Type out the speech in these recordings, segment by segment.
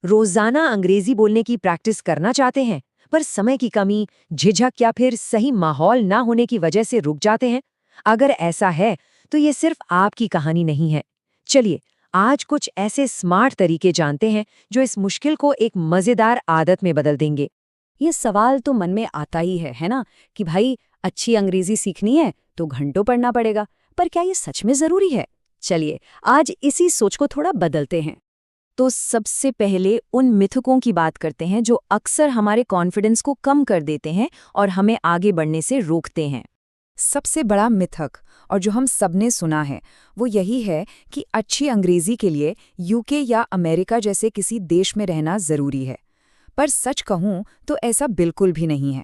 रोजाना अंग्रेजी बोलने की प्रैक्टिस करना चाहते हैं, पर समय की कमी, झिझक या फिर सही माहौल ना होने की वजह से रुक जाते हैं? अगर ऐसा है, तो ये सिर्फ आपकी कहानी नहीं है। चलिए, आज कुछ ऐसे स्मार्ट तरीके जानते हैं जो इस मुश्किल को एक मजेदार आदत में बदल देंगे। ये सवाल तो मन में आता ही है ना, कि भाई अच्छी अंग्रेजी सीखनी है तो घंटों पढ़ना पड़ेगा, पर क्या ये सच में जरूरी है? चलिए, आज इसी सोच को थोड़ा बदलते हैं। तो सबसे पहले उन मिथकों की बात करते हैं जो अक्सर हमारे कॉन्फिडेंस को कम कर देते हैं और हमें आगे बढ़ने से रोकते हैं। सबसे बड़ा मिथक, और जो हम सबने सुना है, वो यही है कि अच्छी अंग्रेजी के लिए यूके या अमेरिका जैसे किसी देश में रहना जरूरी है। पर सच कहूं तो ऐसा बिल्कुल भी नहीं है।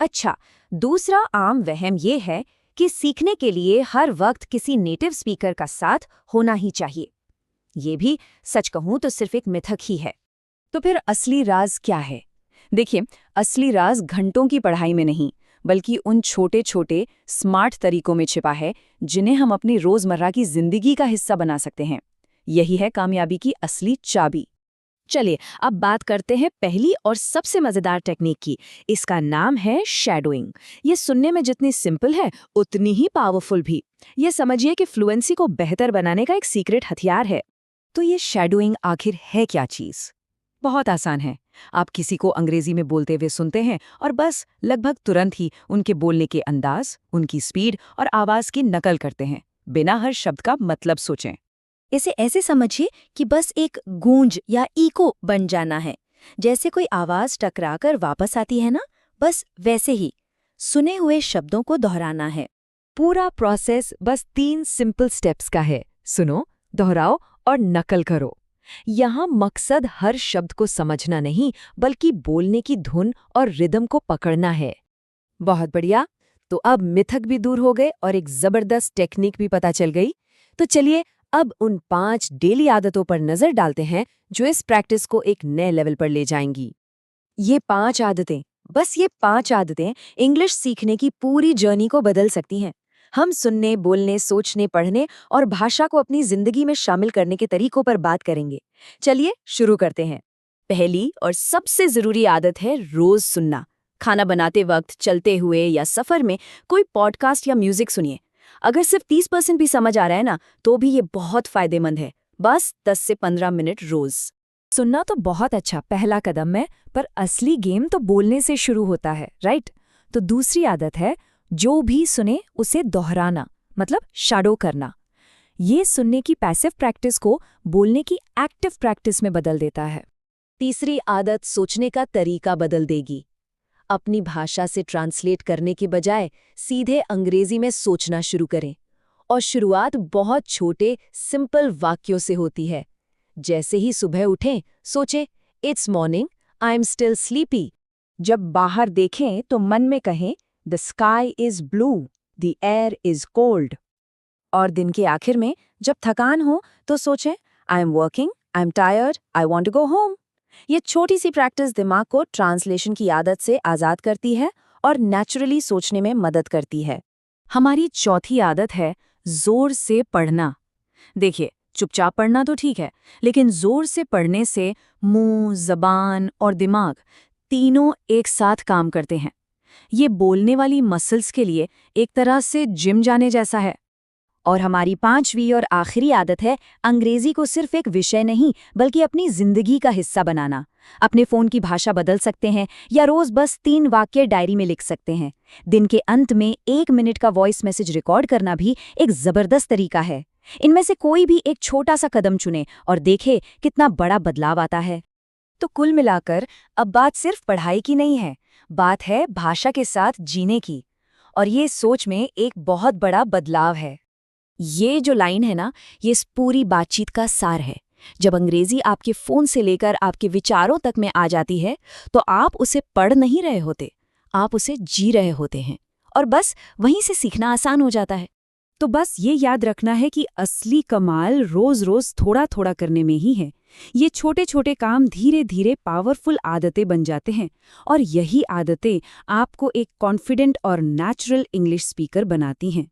अच्छा, दूसरा आम वहम ये है कि सीखने के लिए हर वक्त किसी नेटिव स्पीकर का साथ होना ही चाहिए। ये भी सच कहूं तो सिर्फ एक मिथक ही है। तो फिर असली राज क्या है? देखिए, असली राज घंटों की पढ़ाई में नहीं, बल्कि उन छोटे छोटे स्मार्ट तरीकों में छिपा है जिन्हें हम अपनी रोजमर्रा की जिंदगी का हिस्सा बना सकते हैं। यही है कामयाबी की असली चाबी। चलिए, अब बात करते हैं पहली और सबसे मजेदार टेक्निक की। इसका नाम है शैडोइंग। ये सुनने में जितनी सिंपल है, उतनी ही पावरफुल भी। ये समझिए कि फ्लुएंसी को बेहतर बनाने का एक सीक्रेट हथियार है। तो ये शैडोइंग आखिर है क्या चीज? बहुत आसान है। आप किसी को अंग्रेजी में बोलते हुए सुनते हैं और बस लगभग तुरंत ही उनके बोलने के अंदाज, उनकी स्पीड और आवाज की नकल करते हैं, बिना हर शब्द का मतलब सोचें। इसे ऐसे समझिए कि बस एक गूंज या इको बन जाना है। जैसे कोई आवाज टकराकर वापस आती है ना, बस वैसे ही सुने हुए शब्दों को दोहराना है। पूरा प्रोसेस बस 3 सिंपल स्टेप्स का है। सुनो, दोहराओ और नकल करो। यहाँ मकसद हर शब्द को समझना नहीं, बल्कि बोलने की धुन और रिदम को पकड़ना है। बहुत बढ़िया। तो अब मिथक भी दूर हो गए और एक जबरदस्त टेक्निक भी पता चल गई। तो चलिए, अब उन 5 डेली आदतों पर नजर डालते हैं जो इस प्रैक्टिस को एक नए लेवल पर ले जाएंगी। ये 5 आदतें, बस ये 5 आदतें इंग्लिश सीखने की पूरी जर्नी को बदल सकती हैं। हम सुनने, बोलने, सोचने, पढ़ने और भाषा को अपनी जिंदगी में शामिल करने के तरीकों पर बात करेंगे। चलिए शुरू करते हैं। पहली और सबसे जरूरी आदत है रोज सुनना। खाना बनाते वक्त, चलते हुए या सफर में कोई पॉडकास्ट या म्यूजिक सुनिए। अगर सिर्फ 30% भी समझ आ रहा है ना, तो भी ये बहुत फायदेमंद है। बस 10 से 15 मिनट रोज। सुनना तो बहुत अच्छा पहला कदम है, पर असली गेम तो बोलने से शुरू होता है, राइट? तो दूसरी आदत है, जो भी सुने उसे दोहराना, मतलब शैडो करना। ये सुनने की पैसिव प्रैक्टिस को बोलने की एक्टिव प्रैक्टिस में बदल देता है। तीसरी आदत सोचने का तरीका बदल देगी। अपनी भाषा से ट्रांसलेट करने के बजाय सीधे अंग्रेजी में सोचना शुरू करें। और शुरुआत बहुत छोटे, सिंपल वाक्यों से होती है। जैसे ही सुबह उठें, सोचें, it's morning, I am still sleepy. जब बाहर देखें तो मन में कहें, the sky is blue, the air is cold. और दिन के आखिर में जब थकान हो तो सोचें, I am working, I am tired, I want to go home. ये छोटी सी प्रैक्टिस दिमाग को ट्रांसलेशन की आदत से आज़ाद करती है और नेचुरली सोचने में मदद करती है। हमारी चौथी आदत है जोर से पढ़ना। देखिए, चुपचाप पढ़ना तो ठीक है, लेकिन जोर से पढ़ने से मुंह, जबान और दिमाग तीनों एक साथ काम करते हैं। ये बोलने वाली मसल्स के लिए एक तरह से जिम जाने जैसा है। और हमारी 5वीं और आखिरी आदत है अंग्रेजी को सिर्फ एक विषय नहीं, बल्कि अपनी जिंदगी का हिस्सा बनाना। अपने फोन की भाषा बदल सकते हैं या रोज बस 3 वाक्य डायरी में लिख सकते हैं। दिन के अंत में 1 मिनट का वॉइस मैसेज रिकॉर्ड करना भी एक जबरदस्त तरीका है। इनमें से कोई भी एक छोटा सा कदम चुने और देखे कितना बड़ा बदलाव आता है। तो कुल मिलाकर अब बात सिर्फ पढ़ाई की नहीं है, बात है भाषा के साथ जीने की। और ये सोच में एक बहुत बड़ा बदलाव है। ये जो लाइन है ना, ये इस पूरी बातचीत का सार है। जब अंग्रेजी आपके फोन से लेकर आपके विचारों तक में आ जाती है, तो आप उसे पढ़ नहीं रहे होते, आप उसे जी रहे होते हैं। और बस वहीं से सीखना आसान हो जाता है। तो बस ये याद रखना है कि असली कमाल रोज रोज थोड़ा थोड़ा करने में ही है। ये छोटे छोटे काम धीरे धीरे पावरफुल आदतें बन जाते हैं, और यही आदतें आपको एक कॉन्फिडेंट और नेचुरल इंग्लिश स्पीकर बनाती हैं।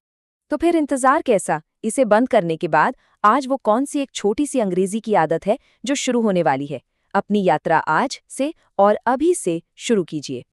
तो फिर इंतजार कैसा? इसे बंद करने के बाद आज वो कौन सी एक छोटी सी अंग्रेजी की आदत है जो शुरू होने वाली है? अपनी यात्रा आज से और अभी से शुरू कीजिए।